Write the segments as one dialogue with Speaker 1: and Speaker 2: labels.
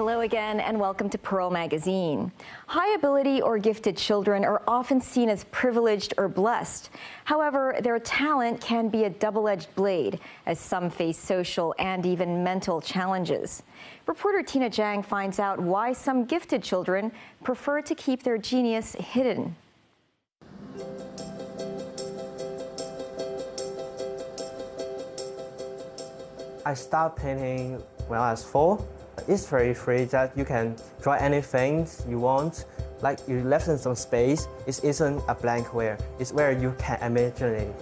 Speaker 1: Hello again and welcome to Pearl Magazine. High ability or gifted children are often seen as privileged or blessed. However, their talent can be a double-edged blade as some face social and even mental challenges. Reporter Tina Jiang finds out why some gifted children prefer to keep their genius hidden.
Speaker 2: I started painting when I was 4. It's very free that you can draw anything you want. Like you left in some space, it isn't a blank where, it's where you can imagine it.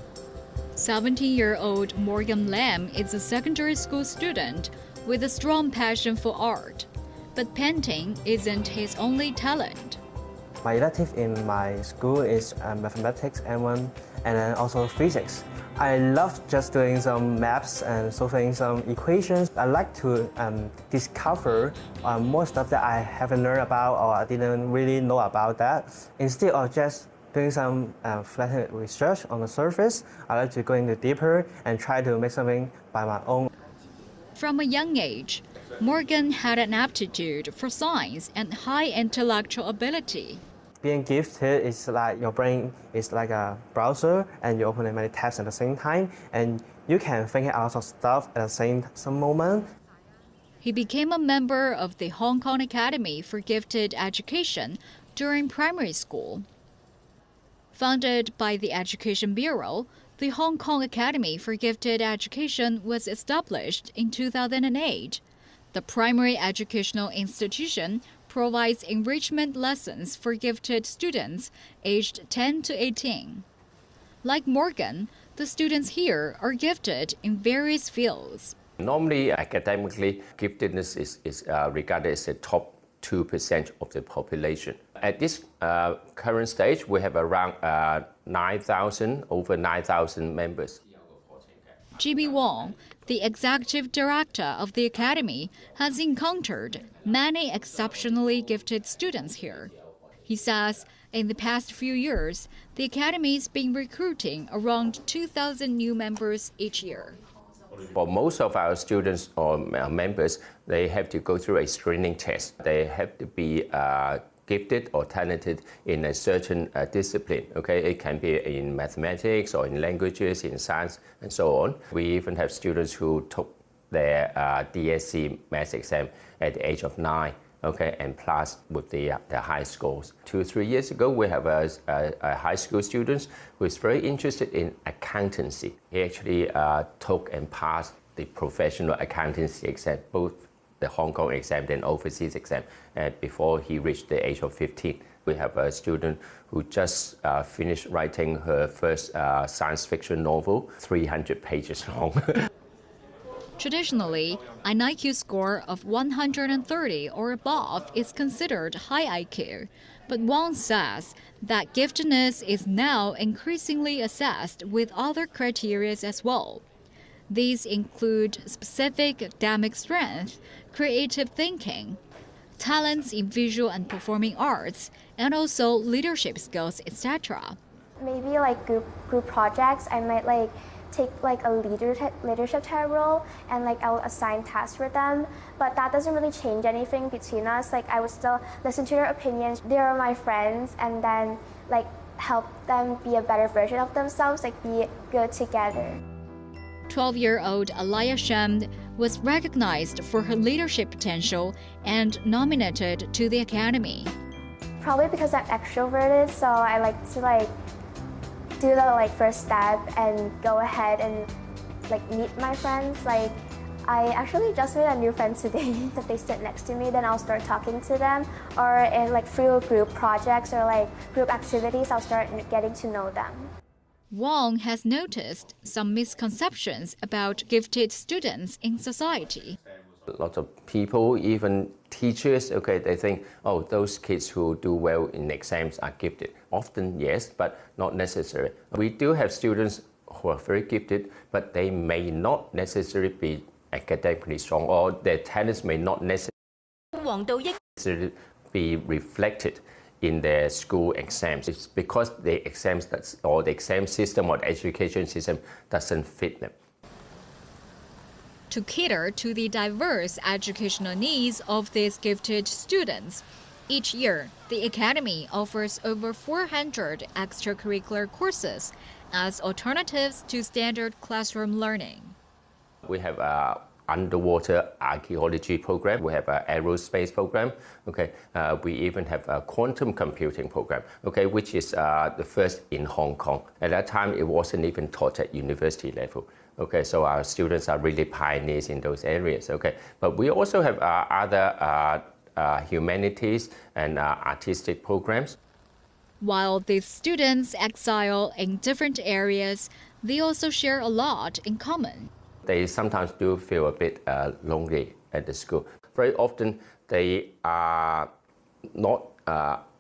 Speaker 3: 17-year-old Morgan Lam is a secondary school student with a strong passion for art. But painting isn't his only talent.
Speaker 2: My elective in my school is mathematics and then also physics. I love just doing some maps and solving some equations. I like to discover more stuff that I haven't learned about or I didn't really know about that. Instead of just doing some flat research on the surface, I like to go into deeper and try to make something by my own.
Speaker 3: From a young age, Morgan had an aptitude for science and high intellectual ability.
Speaker 2: Being gifted is like your brain is like a browser and you open many tabs at the same time and you can think a lot of stuff at the same moment.
Speaker 3: He became a member of the Hong Kong Academy for Gifted Education during primary school. Founded by the Education Bureau, the Hong Kong Academy for Gifted Education was established in 2008. The primary educational institution provides enrichment lessons for gifted students aged 10 to 18. Like Morgan, the students here are gifted in various fields.
Speaker 4: Normally, academically, giftedness is regarded as the top 2% of the population. At this current stage, we have around over 9,000 members.
Speaker 3: G.B. Wong, the executive director of the academy, has encountered many exceptionally gifted students here. He says in the past few years, the academy's been recruiting around 2,000 new members each year.
Speaker 4: For most of our students or members, they have to go through a screening test. They have to be gifted or talented in a certain discipline. Okay, it can be in mathematics or in languages, in science, and so on. We even have students who took their DSC maths exam at the age of 9. Okay, and plus with the high scores. 2-3 years ago, we have a high school student who is very interested in accountancy. He actually took and passed the professional accountancy exam, both the Hong Kong exam and overseas exam, before he reached the age of 15. We have a student who just finished writing her first science fiction novel, 300 pages long.
Speaker 3: Traditionally, an IQ score of 130 or above is considered high IQ, but Wang says that giftedness is now increasingly assessed with other criteria as well. These include specific academic strength, creative thinking, talents in visual and performing arts, and also leadership skills, etc.
Speaker 5: Maybe like group projects, I might take a leadership type role and I'll assign tasks for them, but that doesn't really change anything between us. I would still listen to their opinions. They are my friends, and then help them be a better version of themselves, be good together.
Speaker 3: 12-year-old Alaya Shem was recognized for her leadership potential and nominated to the academy.
Speaker 5: Probably because I'm extroverted, so I like to do the first step and go ahead and meet my friends. I actually just made a new friend today. If they sit next to me, then I'll start talking to them, or in through group projects or group activities, I'll start getting to know them.
Speaker 3: Wong has noticed some misconceptions about gifted students in society.
Speaker 4: Lots of people, even teachers, okay, they think, oh, those kids who do well in exams are gifted. Often, yes, but not necessary. We do have students who are very gifted, but they may not necessarily be academically strong, or their talents may not necessarily be reflected in their school exams. It's because the exams or the exam system or the education system doesn't fit them.
Speaker 3: To cater to the diverse educational needs of these gifted students, each year, the Academy offers over 400 extracurricular courses as alternatives to standard classroom learning.
Speaker 4: We have an underwater archaeology program. We have an aerospace program. Okay, we even have a quantum computing program. Okay, which is the first in Hong Kong. At that time, it wasn't even taught at university level. Okay, so our students are really pioneers in those areas. Okay, but we also have other humanities and artistic programs.
Speaker 3: While these students excel in different areas, they also share a lot in common.
Speaker 4: They sometimes do feel a bit lonely at the school. Very often, they are not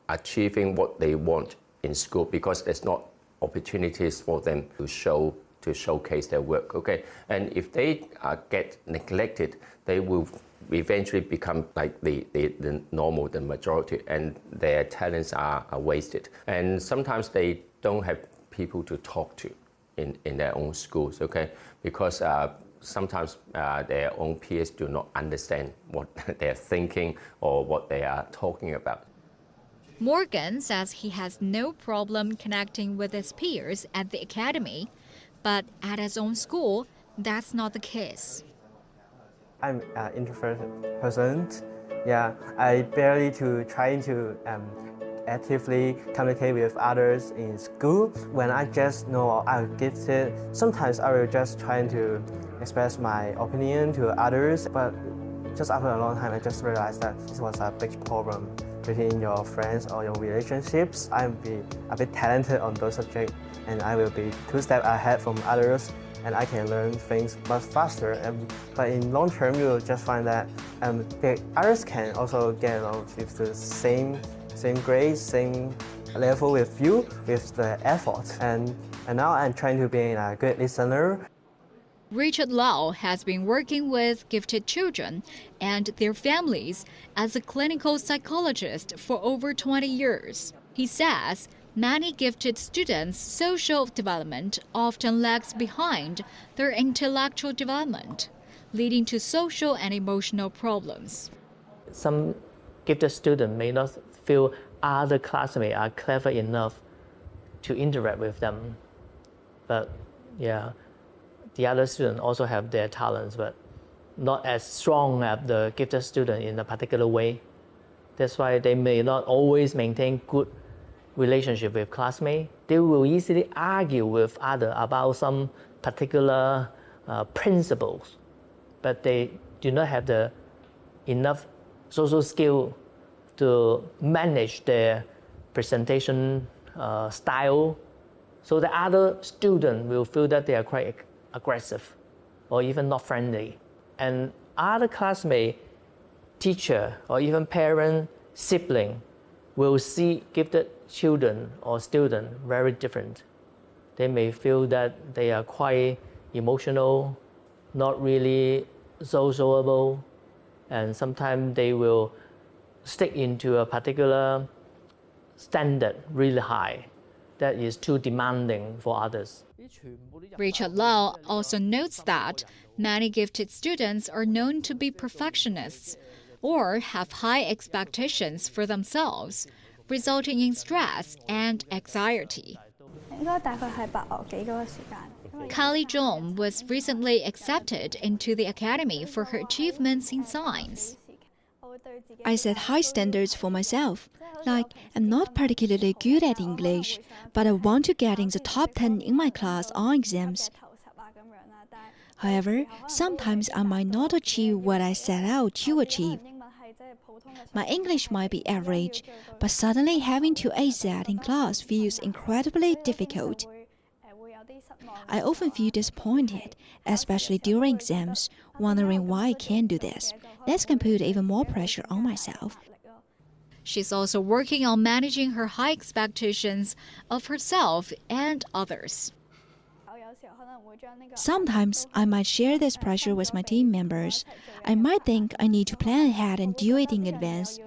Speaker 4: achieving what they want in school because there's not opportunities for them to showcase their work. Okay, and if they get neglected, they will eventually become like the normal, the majority, and their talents are wasted. And sometimes they don't have people to talk to in their own schools, okay? Because sometimes their own peers do not understand what they're thinking or what they are talking about.
Speaker 3: Morgan says he has no problem connecting with his peers at the academy, but at his own school, that's not the case.I'm
Speaker 2: an introverted person. Yeah, I barely trying to actively communicate with others in school. When I just know I'm gifted, sometimes I will just trying to express my opinion to others. But just after a long time, I just realized that this was a big problem between your friends or your relationships. I'm a bit talented on those subjects, and I will be 2 steps ahead from others.And I can learn things much faster. But in long term, you will just find that the others can also get along with the same grades, same level with you, with the effort. And now I'm trying to be a good listener.
Speaker 3: Richard Lau has been working with gifted children and their families as a clinical psychologist for over 20 years. He says,Many gifted students' social development often lags behind their intellectual development, leading to social and emotional problems.
Speaker 6: Some gifted students may not feel other classmates are clever enough to interact with them. But yeah, the other students also have their talents, but not as strong as the gifted student in a particular way. That's why they may not always maintain good relationship with classmates. They will easily argue with others about some particular principles, but they do not have the enough social skill to manage their presentation style. So the other student will feel that they are quite aggressive or even not friendly. And other classmates, teacher, or even parent, sibling will see gifted children or students very different. They may feel that they are quite emotional, not really sociable, and sometimes they will stick into a particular standard really high that is too demanding for others.
Speaker 3: Richard Lau also notes that many gifted students are known to be perfectionists or have high expectations for themselves, resulting in stress and anxiety. Kylie Zhong was recently accepted into the academy for her achievements in science.
Speaker 7: I set high standards for myself. Like, I'm not particularly good at English, but I want to get in the top 10 in my class on exams. However, sometimes I might not achieve what I set out to achieve. My English might be average, but suddenly having to ace that in class feels incredibly difficult. I often feel disappointed, especially during exams, wondering why I can't do this. This can put even more pressure on myself.
Speaker 3: She's also working on managing her high expectations of herself and others.
Speaker 7: Sometimes I might share this pressure with my team members. I might think I need to plan ahead and do it in advance.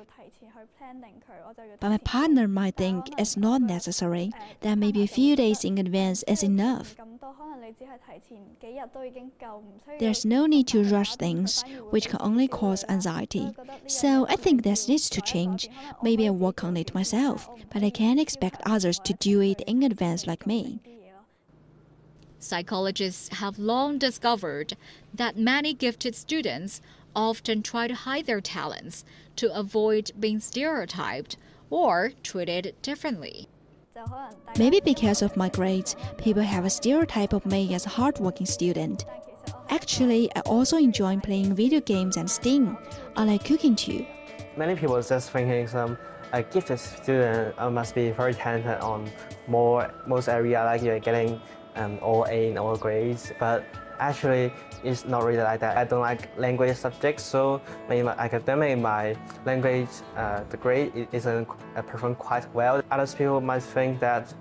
Speaker 7: But my partner might think it's not necessary, that maybe a few days in advance is enough. There's no need to rush things, which can only cause anxiety. So I think this needs to change. Maybe I work on it myself, but I can't expect others to do it in advance like me.
Speaker 3: Psychologists have long discovered that many gifted students often try to hide their talents to avoid being stereotyped or treated differently.
Speaker 7: Maybe because of my grades, people have a stereotype of me as a hardworking student. Actually, I also enjoy playing video games and STEAM. I like cooking too.
Speaker 2: Many people just thinking a gifted student must be very talented on most area, like you're getting all A in all grades, but actually it's not really like that. I don't like language subjects, so in my academic, my language, the grade isn't performed quite well. Other people might think that,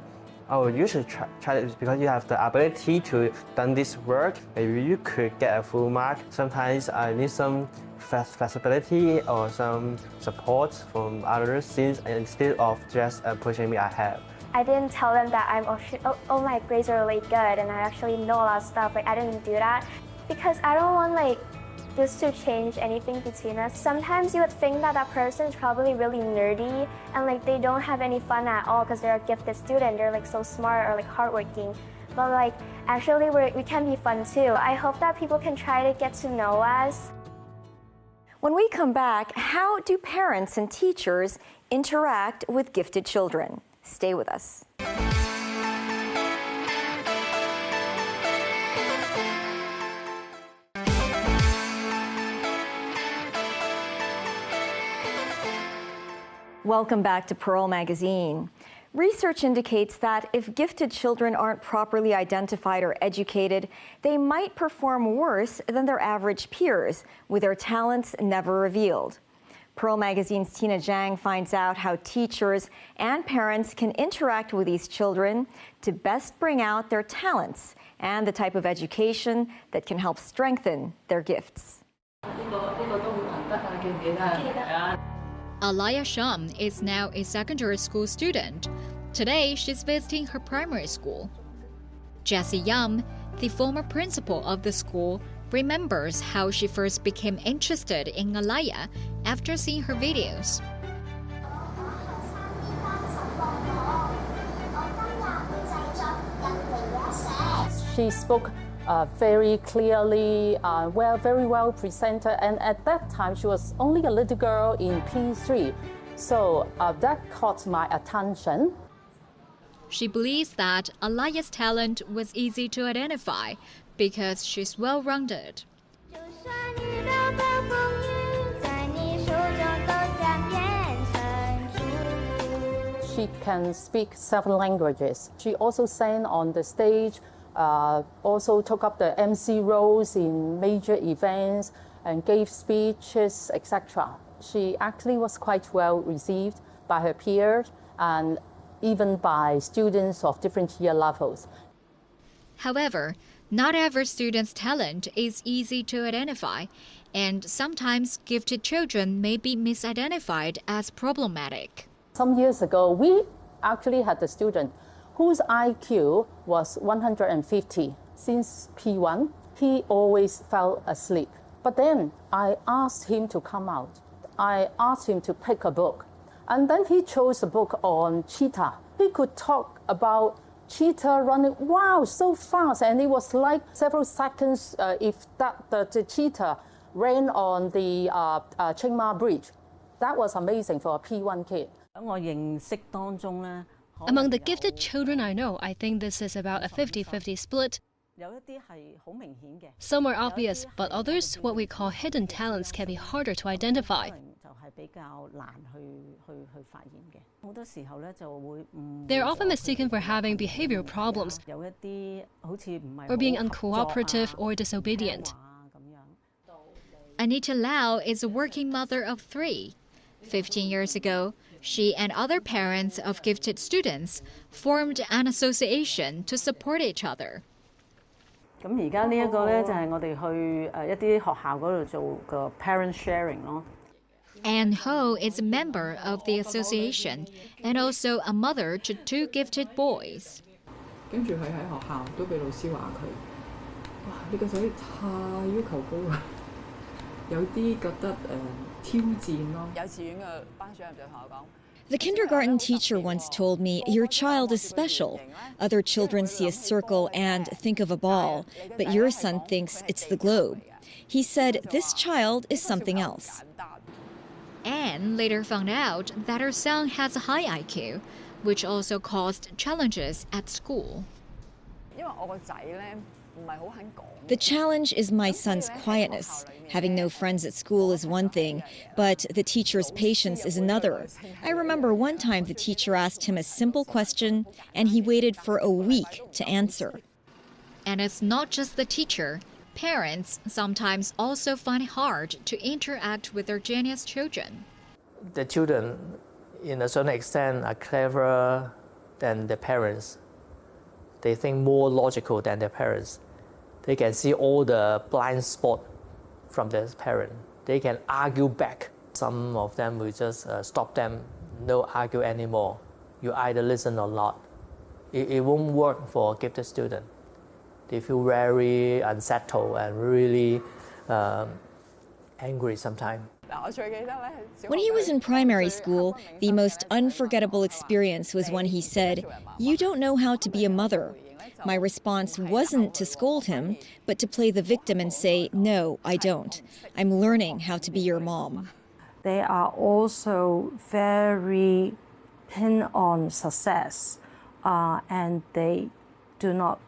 Speaker 2: oh, you should try it because you have the ability to done this work. Maybe you could get a full mark. Sometimes I need some flexibility or some support from others instead of just pushing me ahead.
Speaker 5: I didn't tell them that my grades are really good and I actually know a lot of stuff. I didn't do that because I don't want this to change anything between us. Sometimes you would think that that person is probably really nerdy and they don't have any fun at all because they're a gifted student. They're so smart or hardworking. But actually we can be fun too. I hope that people can try to get to know us.
Speaker 1: When we come back, how do parents and teachers interact with gifted children? Stay with us. Welcome back to Pearl Magazine. Research indicates that if gifted children aren't properly identified or educated, they might perform worse than their average peers, with their talents never revealed. Pearl Magazine's Tina Zhang finds out how teachers and parents can interact with these children to best bring out their talents and the type of education that can help strengthen their gifts.
Speaker 3: Alaya Sham is now a secondary school student. Today, she's visiting her primary school. Jessie Yam, the former principal of the school, remembers how she first became interested in Alaya after seeing her videos.
Speaker 8: She spoke very clearly, very well presented, and at that time she was only a little girl in P3, so that caught my attention.
Speaker 3: She believes that Alaya's talent was easy to identify because she's well-rounded.
Speaker 8: She can speak several languages. She also sang on the stage, also took up the MC roles in major events and gave speeches, etc. She actually was quite well received by her peers and even by students of different year levels.
Speaker 3: However, not every student's talent is easy to identify, and sometimes gifted children may be misidentified as problematic.
Speaker 8: Some years ago, we actually had a student whose IQ was 150 since P1. He always fell asleep. But then I asked him to come out. I asked him to pick a book. And then he chose a book on cheetah. He could talk about cheetah running, wow, so fast. And it was like several seconds if the cheetah ran on the Chiang Mai Bridge. That was amazing for a P1 kid.
Speaker 9: Among the gifted children I know, I think this is about a 50-50 split. Some are obvious, but others, what we call hidden talents, can be harder to identify. They're often mistaken for having behavioral problems, or being uncooperative or disobedient.
Speaker 3: Anita Lau is a working mother of 3. 15 years ago, she and other parents of gifted students formed an association to support each other.
Speaker 8: Parent sharing.
Speaker 3: Anne Ho is a member of the association and also a mother to 2 gifted boys.
Speaker 10: 跟住佢喺學校都俾老師話佢，哇！呢個仔太要求高啦，有啲覺得挑戰咯。幼稚園嘅班主任就同我講。
Speaker 1: The kindergarten teacher once told me, "Your child is special. Other children see a circle and think of a ball, but your son thinks it's the globe." He said this child is something else.
Speaker 3: Anne later found out that her son has a high IQ, which also caused challenges at school.
Speaker 1: The challenge is my son's quietness. Having no friends at school is one thing, but the teacher's patience is another. I remember one time the teacher asked him a simple question, and he waited for a week to answer.
Speaker 3: And it's not just the teacher. Parents sometimes also find it hard to interact with their genius children.
Speaker 6: The children, in a certain extent, are cleverer than their parents. They think more logical than their parents. They can see all the blind spot from their parent. They can argue back. Some of them will just stop them, no argue anymore. You either listen or not. It won't work for a gifted student. They feel very unsettled and really angry sometimes.
Speaker 1: When he was in primary school, the most unforgettable experience was when he said, "You don't know how to be a mother." My response wasn't to scold him, but to play the victim and say, "No, I don't. I'm learning how to be your mom."
Speaker 11: They are also very keen on success, and they do not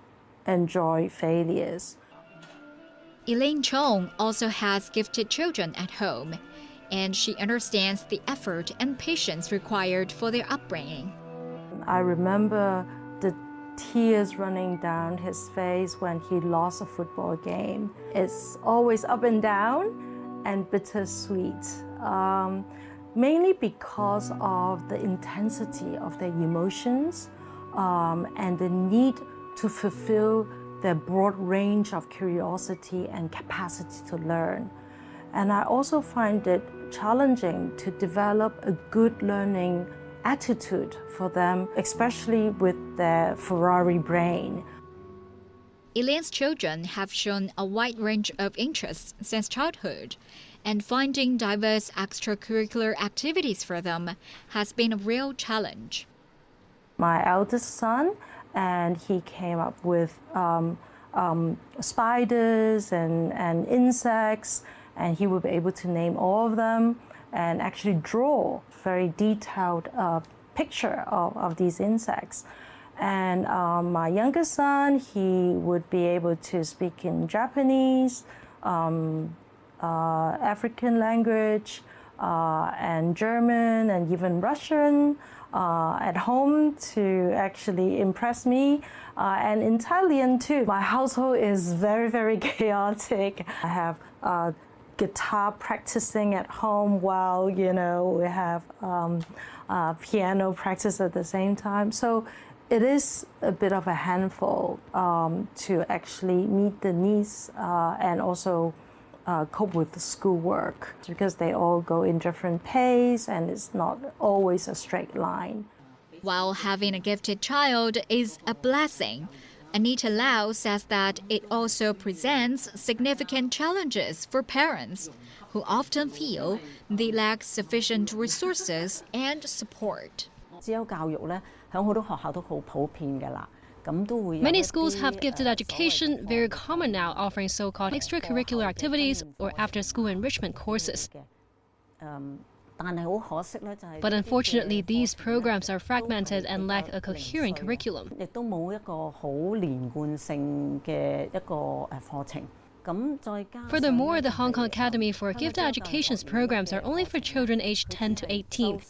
Speaker 11: enjoy failures.
Speaker 3: Elaine Chong also has gifted children at home, and she understands the effort and patience required for their upbringing.
Speaker 11: I remember the tears running down his face when he lost a football game. It's always up and down and bittersweet, mainly because of the intensity of their emotions and the need to fulfill their broad range of curiosity and capacity to learn. And I also find it challenging to develop a good learning attitude for them, especially with their Ferrari brain.
Speaker 3: Elaine's children have shown a wide range of interests since childhood, and finding diverse extracurricular activities for them has been a real challenge.
Speaker 11: My eldest son, and he came up with spiders and insects, and he would be able to name all of them and actually draw very detailed picture of these insects. And my youngest son, he would be able to speak in Japanese, African language, and German, and even Russian at home to actually impress me, and Italian too. My household is very, very chaotic. I have guitar practicing at home while, we have piano practice at the same time. So it is a bit of a handful to actually meet the needs and also cope with the schoolwork, because they all go in different pace and it's not always a straight line.
Speaker 3: While having a gifted child is a blessing, Anita Lau says that it also presents significant challenges for parents who often feel they lack sufficient resources and support.
Speaker 9: Many schools have gifted education, very common now, offering so-called extracurricular activities or after-school enrichment courses. But unfortunately, these programs are fragmented and lack a coherent curriculum. Furthermore, the Hong Kong Academy for Gifted Education's programs are only for children aged 10 to 18,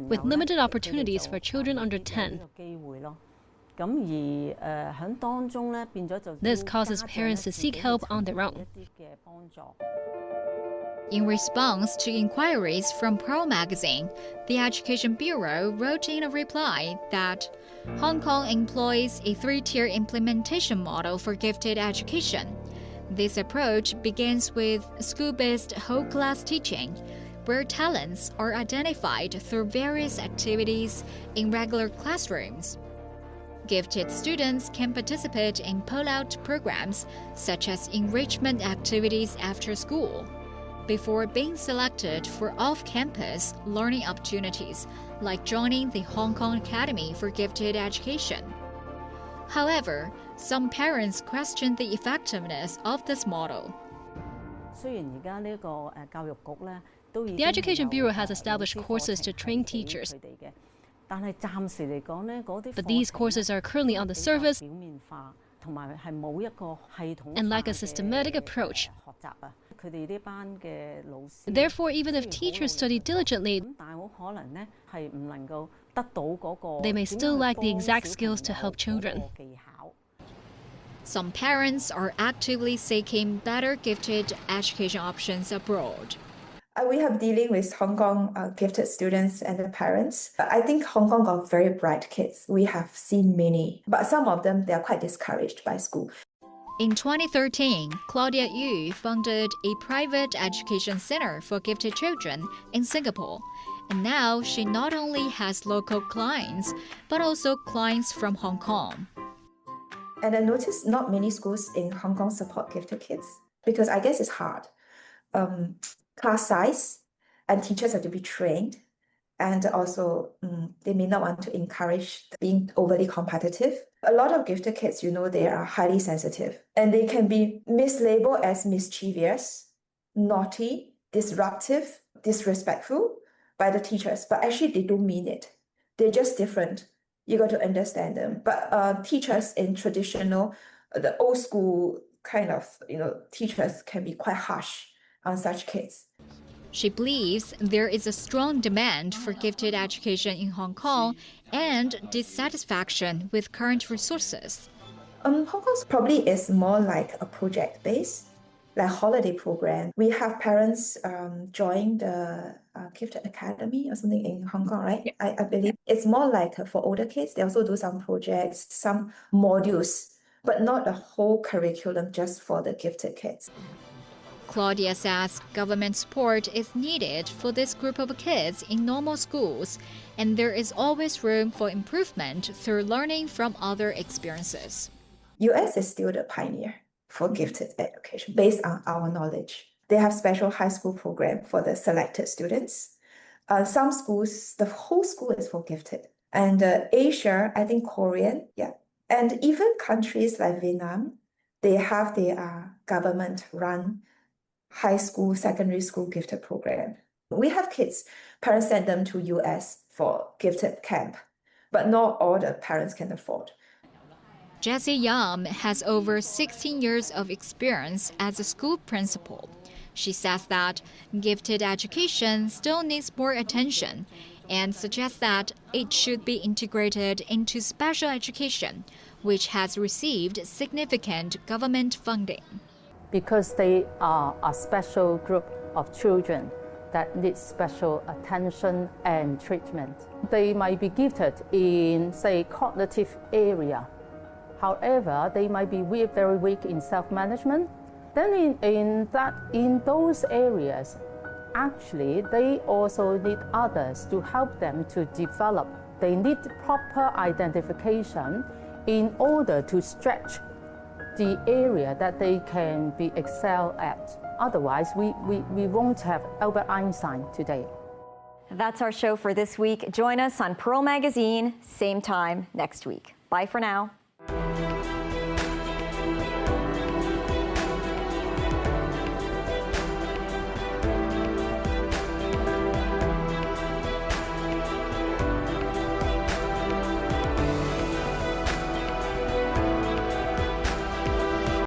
Speaker 9: with limited opportunities for children under 10. This causes parents to seek help on their own.
Speaker 3: In response to inquiries from Pearl magazine, the Education Bureau wrote in a reply that Hong Kong employs a three-tier implementation model for gifted education. This approach begins with school-based whole-class teaching, where talents are identified through various activities in regular classrooms. Gifted students can participate in pull-out programs such as enrichment activities after school, before being selected for off-campus learning opportunities like joining the Hong Kong Academy for Gifted Education. However, some parents question the effectiveness of this model.
Speaker 9: The Education Bureau has established courses to train teachers, but these courses are currently on the surface and lack a systematic approach. Therefore, even if teachers study diligently, they may still lack the exact skills to help children.
Speaker 3: Some parents are actively seeking better gifted education options abroad.
Speaker 12: We have dealing with Hong Kong gifted students and the parents. I think Hong Kong got very bright kids. We have seen many, but some of them, they are quite discouraged by school.
Speaker 3: In 2013, Claudia Yu founded a private education center for gifted children in Singapore. And now she not only has local clients, but also clients from Hong Kong.
Speaker 12: And I noticed not many schools in Hong Kong support gifted kids because I guess it's hard. Class size and teachers have to be trained. And also, they may not want to encourage being overly competitive. A lot of gifted kids, they are highly sensitive and they can be mislabeled as mischievous, naughty, disruptive, disrespectful by the teachers. But actually, they don't mean it. They're just different. You got to understand them. But teachers in traditional, the old school kind of, teachers can be quite harsh on such kids.
Speaker 3: She believes there is a strong demand for gifted education in Hong Kong and dissatisfaction with current resources.
Speaker 12: Hong Kong probably is more like a project base, like holiday program. We have parents join the Gifted Academy or something in Hong Kong, right? Yeah. I believe it's more like for older kids. They also do some projects, some modules, but not a whole curriculum just for the gifted kids.
Speaker 3: Claudia says government support is needed for this group of kids in normal schools, and there is always room for improvement through learning from other experiences.
Speaker 12: US is still the pioneer for gifted education based on our knowledge. They have special high school program for the selected students. Some schools, the whole school is for gifted. And Asia, I think Korean, yeah. And even countries like Vietnam, they have their government-run high school, secondary school gifted program. We have kids, parents send them to US for gifted camp, but not all the parents can afford.
Speaker 3: Jessie Yam has over 16 years of experience as a school principal. She says that gifted education still needs more attention and suggests that it should be integrated into special education, which has received significant government funding.
Speaker 8: Because they are a special group of children that need special attention and treatment. They might be gifted in, say, cognitive area. However, they might be very weak in self-management. Then in those areas, actually, they also need others to help them to develop. They need proper identification in order to stretch the area that they can be excel at. Otherwise, we won't have Albert Einstein today.
Speaker 1: That's our show for this week. Join us on Pearl Magazine, same time next week. Bye for now.